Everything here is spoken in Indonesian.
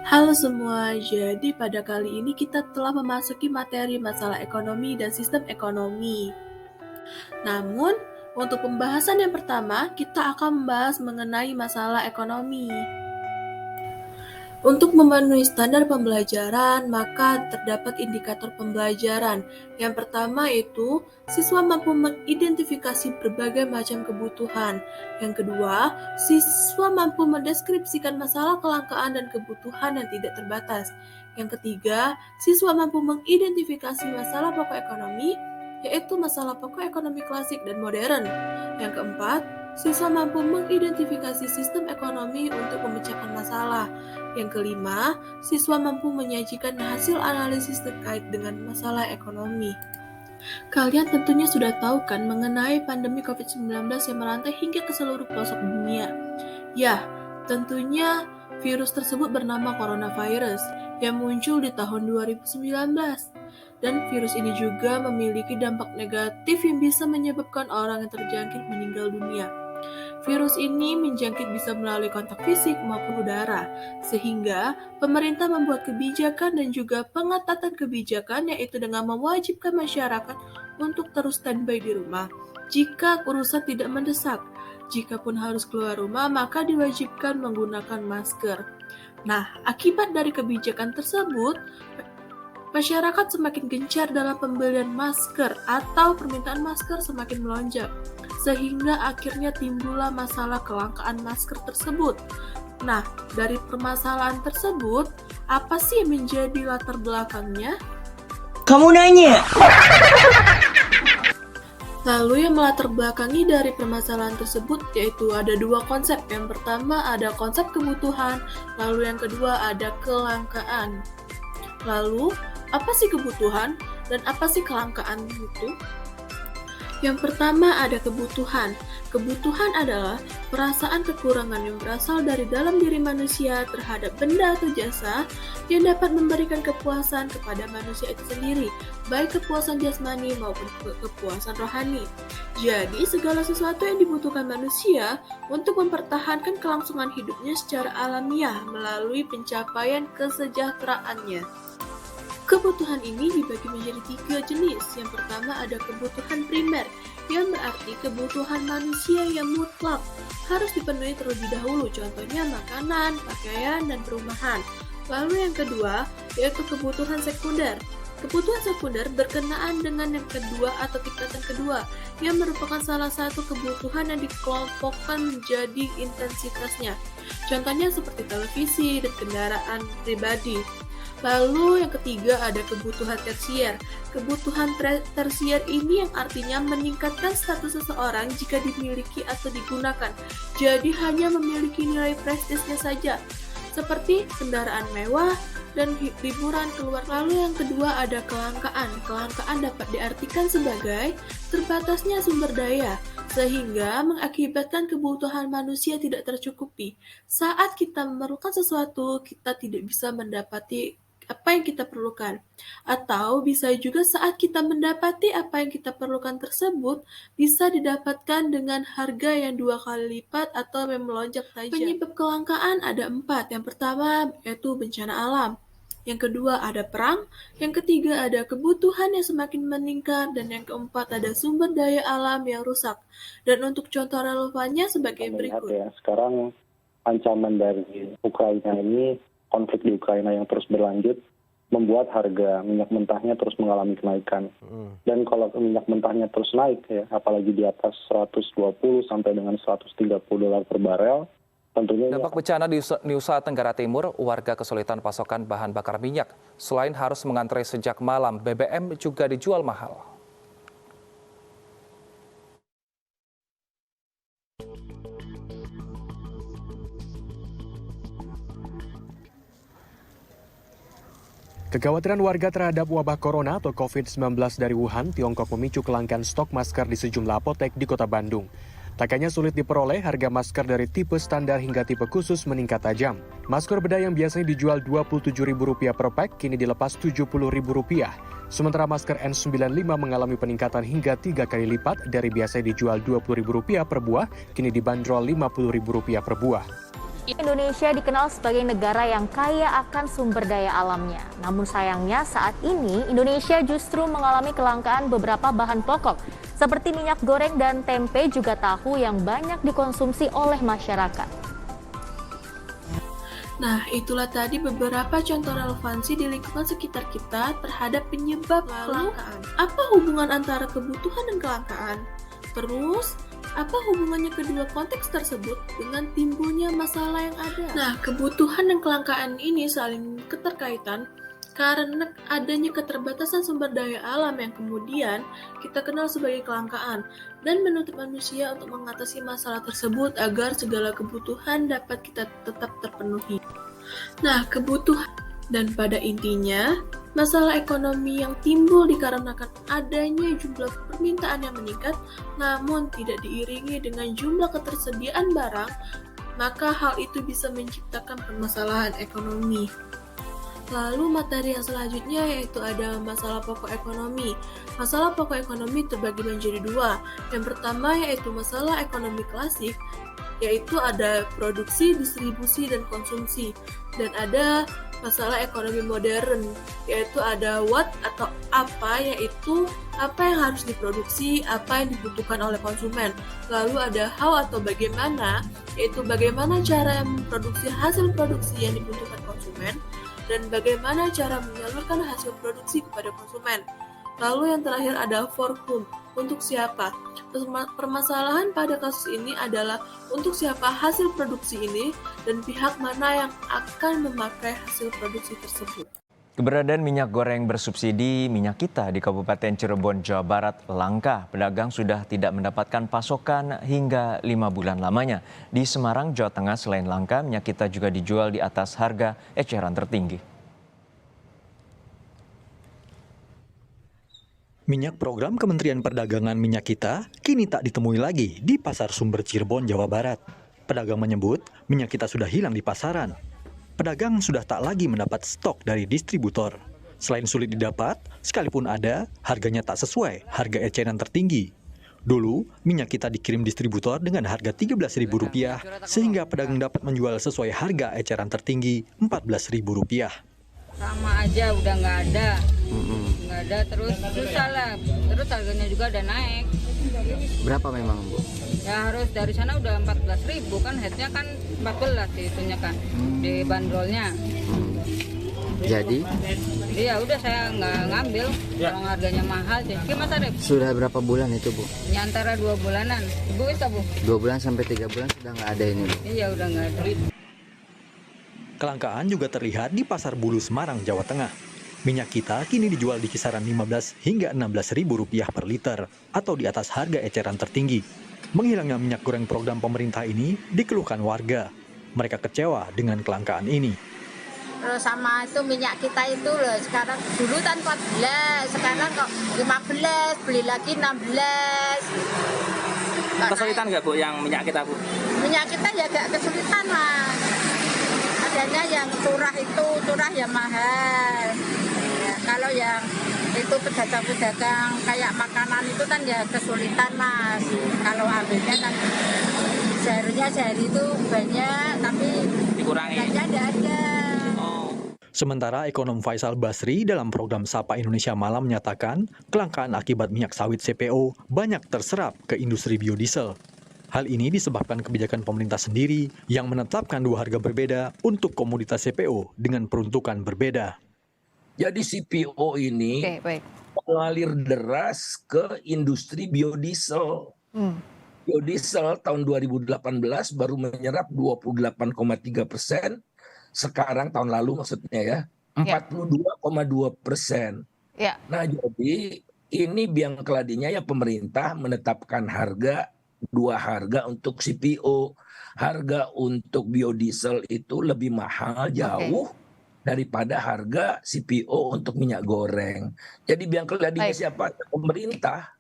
Halo semua, jadi pada kali ini kita telah memasuki materi masalah ekonomi dan sistem ekonomi. Namun, untuk pembahasan yang pertama, kita akan membahas mengenai masalah ekonomi. Untuk memenuhi standar pembelajaran, maka terdapat indikator pembelajaran. Yang pertama itu, siswa mampu mengidentifikasi berbagai macam kebutuhan. Yang kedua, siswa mampu mendeskripsikan masalah kelangkaan dan kebutuhan yang tidak terbatas. Yang ketiga, siswa mampu mengidentifikasi masalah pokok ekonomi, yaitu masalah pokok ekonomi klasik dan modern. Yang keempat, siswa mampu mengidentifikasi sistem ekonomi untuk memecahkan masalah. Yang kelima, siswa mampu menyajikan hasil analisis terkait dengan masalah ekonomi. Kalian tentunya sudah tahu kan mengenai pandemi COVID-19 yang merantai hingga ke seluruh pelosok dunia. Ya, tentunya virus tersebut bernama coronavirus yang muncul di tahun 2019. Dan virus ini juga memiliki dampak negatif yang bisa menyebabkan orang yang terjangkit meninggal dunia. Virus ini menjangkit bisa melalui kontak fisik maupun udara, sehingga pemerintah membuat kebijakan dan juga pengetatan kebijakan yaitu dengan mewajibkan masyarakat untuk terus standby di rumah jika urusan tidak mendesak. Jikapun harus keluar rumah, maka diwajibkan menggunakan masker. Nah, akibat dari kebijakan tersebut, masyarakat semakin gencar dalam pembelian masker atau permintaan masker semakin melonjak, sehingga akhirnya timbullah masalah kelangkaan masker tersebut. Nah, dari permasalahan tersebut, apa sih yang menjadi latar belakangnya? Kamu nanya. Lalu yang melatar belakangi dari permasalahan tersebut yaitu ada dua konsep. Yang pertama ada konsep kebutuhan, lalu yang kedua ada kelangkaan. Lalu, apa sih kebutuhan dan apa sih kelangkaan itu? Yang pertama ada kebutuhan. Kebutuhan adalah perasaan kekurangan yang berasal dari dalam diri manusia terhadap benda atau jasa yang dapat memberikan kepuasan kepada manusia itu sendiri, baik kepuasan jasmani maupun kepuasan rohani. Jadi, segala sesuatu yang dibutuhkan manusia untuk mempertahankan kelangsungan hidupnya secara alamiah melalui pencapaian kesejahteraannya. Kebutuhan ini dibagi menjadi 3 jenis. Yang pertama ada kebutuhan primer, yang berarti kebutuhan manusia yang mutlak harus dipenuhi terlebih dahulu, contohnya makanan, pakaian, dan perumahan. Lalu yang kedua, yaitu kebutuhan sekunder. Kebutuhan sekunder berkenaan dengan yang kedua atau tingkatan kedua, yang merupakan salah satu kebutuhan yang dikelompokkan menjadi intensitasnya. Contohnya seperti televisi dan kendaraan pribadi. Lalu yang ketiga ada kebutuhan tersier. Kebutuhan tersier ini yang artinya meningkatkan status seseorang jika dimiliki atau digunakan. Jadi hanya memiliki nilai prestisnya saja, seperti kendaraan mewah dan liburan keluar. Lalu yang kedua ada kelangkaan. Kelangkaan dapat diartikan sebagai terbatasnya sumber daya, sehingga mengakibatkan kebutuhan manusia tidak tercukupi. Saat kita memerlukan sesuatu, kita tidak bisa mendapati apa yang kita perlukan. Atau bisa juga saat kita mendapati apa yang kita perlukan tersebut, bisa didapatkan dengan harga yang 2 kali lipat atau melonjak tajam. Penyebab kelangkaan ada 4. Yang pertama yaitu bencana alam. Yang kedua ada perang, yang ketiga ada kebutuhan yang semakin meningkat, dan yang keempat ada sumber daya alam yang rusak. Dan untuk contoh relevannya sebagai berikut. Ya, sekarang ancaman dari Ukraina ini, konflik di Ukraina yang terus berlanjut, membuat harga minyak mentahnya terus mengalami kenaikan. Dan kalau minyak mentahnya terus naik, ya, apalagi di atas 120 sampai dengan 130 dolar per barel, tentunya dampak bencana di Nusa Tenggara Timur, warga kesulitan pasokan bahan bakar minyak. Selain harus mengantre sejak malam, BBM juga dijual mahal. Kekhawatiran warga terhadap wabah corona atau COVID-19 dari Wuhan, Tiongkok memicu kelangkaan stok masker di sejumlah apotek di kota Bandung. Tak hanya sulit diperoleh, harga masker dari tipe standar hingga tipe khusus meningkat tajam. Masker bedah yang biasanya dijual Rp27.000 per pack, kini dilepas Rp70.000. Sementara masker N95 mengalami peningkatan hingga 3 kali lipat, dari biasanya dijual Rp20.000 per buah, kini dibanderol Rp50.000 per buah. Indonesia dikenal sebagai negara yang kaya akan sumber daya alamnya. Namun sayangnya saat ini Indonesia justru mengalami kelangkaan beberapa bahan pokok seperti minyak goreng dan tempe juga tahu yang banyak dikonsumsi oleh masyarakat. Nah, itulah tadi beberapa contoh relevansi di lingkungan sekitar kita terhadap penyebab kelangkaan. Apa hubungan antara kebutuhan dan kelangkaan? Terus, apa hubungannya kedua konteks tersebut dengan timbulnya masalah yang ada? Nah, kebutuhan dan kelangkaan ini saling keterkaitan karena adanya keterbatasan sumber daya alam yang kemudian kita kenal sebagai kelangkaan dan menuntut manusia untuk mengatasi masalah tersebut agar segala kebutuhan dapat kita tetap terpenuhi. Nah, kebutuhan dan pada intinya, masalah ekonomi yang timbul dikarenakan adanya jumlah permintaan yang meningkat namun tidak diiringi dengan jumlah ketersediaan barang, maka hal itu bisa menciptakan permasalahan ekonomi. Lalu materi yang selanjutnya yaitu ada masalah pokok ekonomi. Masalah pokok ekonomi terbagi menjadi dua. Yang pertama yaitu masalah ekonomi klasik, yaitu ada produksi, distribusi, dan konsumsi. Dan ada masalah ekonomi modern, yaitu ada what atau apa, yaitu apa yang harus diproduksi, apa yang dibutuhkan oleh konsumen. Lalu ada how atau bagaimana, yaitu bagaimana cara memproduksi hasil produksi yang dibutuhkan konsumen, dan bagaimana cara menyalurkan hasil produksi kepada konsumen. Lalu yang terakhir ada for whom, untuk siapa. Permasalahan pada kasus ini adalah untuk siapa hasil produksi ini dan pihak mana yang akan memakai hasil produksi tersebut. Keberadaan minyak goreng bersubsidi minyak kita di Kabupaten Cirebon, Jawa Barat langka. Pedagang sudah tidak mendapatkan pasokan hingga 5 bulan lamanya. Di Semarang, Jawa Tengah selain langka, minyak kita juga dijual di atas harga eceran tertinggi. Minyak program Kementerian Perdagangan minyak kita kini tak ditemui lagi di Pasar Sumber Cirebon, Jawa Barat. Pedagang menyebut minyak kita sudah hilang di pasaran. Pedagang sudah tak lagi mendapat stok dari distributor. Selain sulit didapat, sekalipun ada, harganya tak sesuai harga eceran tertinggi. Dulu, minyak kita dikirim distributor dengan harga Rp13.000 sehingga pedagang dapat menjual sesuai harga eceran tertinggi Rp14.000. Sama aja udah nggak ada, terus susah lah, terus harganya juga udah naik. Berapa memang Bu? Ya harus dari sana udah 14.000 kan, headnya kan 14 itunya kan di bandrolnya. Jadi ya udah saya nggak ngambil, kalau harganya mahal sih. Gimana deh? Sudah berapa bulan itu Bu? Ya antara 2 bulanan, Ibu bisa Bu? 2 bulan sampai 3 bulan sudah nggak ada ini Bu? Iya udah nggak ada. Kelangkaan juga terlihat di Pasar Bulu Semarang, Jawa Tengah. Minyak kita kini dijual di kisaran Rp15 hingga Rp16.000 per liter atau di atas harga eceran tertinggi. Menghilangnya minyak goreng program pemerintah ini dikeluhkan warga. Mereka kecewa dengan kelangkaan ini. Terus sama itu minyak kita itu loh, sekarang dulu kan 14, sekarang kok 15, beli lagi 16. Kesulitan nggak Bu yang minyak kita Bu? Minyak kita ya agak kesulitan Mas. Adanya yang curah yang mahal. Ya, kalau yang itu pedagang-pedagang kayak makanan itu kan ya kesulitan Mas. Kalau ambilnya kan seharusnya sehari itu banyak tapi dikurangi. Tidak ada. Sementara ekonom Faisal Basri dalam program Sapa Indonesia Malam menyatakan kelangkaan akibat minyak sawit CPO banyak terserap ke industri biodiesel. Hal ini disebabkan kebijakan pemerintah sendiri yang menetapkan 2 harga berbeda untuk komoditas CPO dengan peruntukan berbeda. Jadi CPO ini mengalir deras ke industri biodiesel. Biodiesel tahun 2018 baru menyerap 28,3%, sekarang tahun lalu maksudnya ya 42,2%. Ya. Nah jadi ini biang keladinya ya pemerintah menetapkan harga 2 harga untuk CPO. Harga untuk biodiesel itu lebih mahal jauh daripada harga CPO untuk minyak goreng. Jadi biang keladinya siapa? Pemerintah.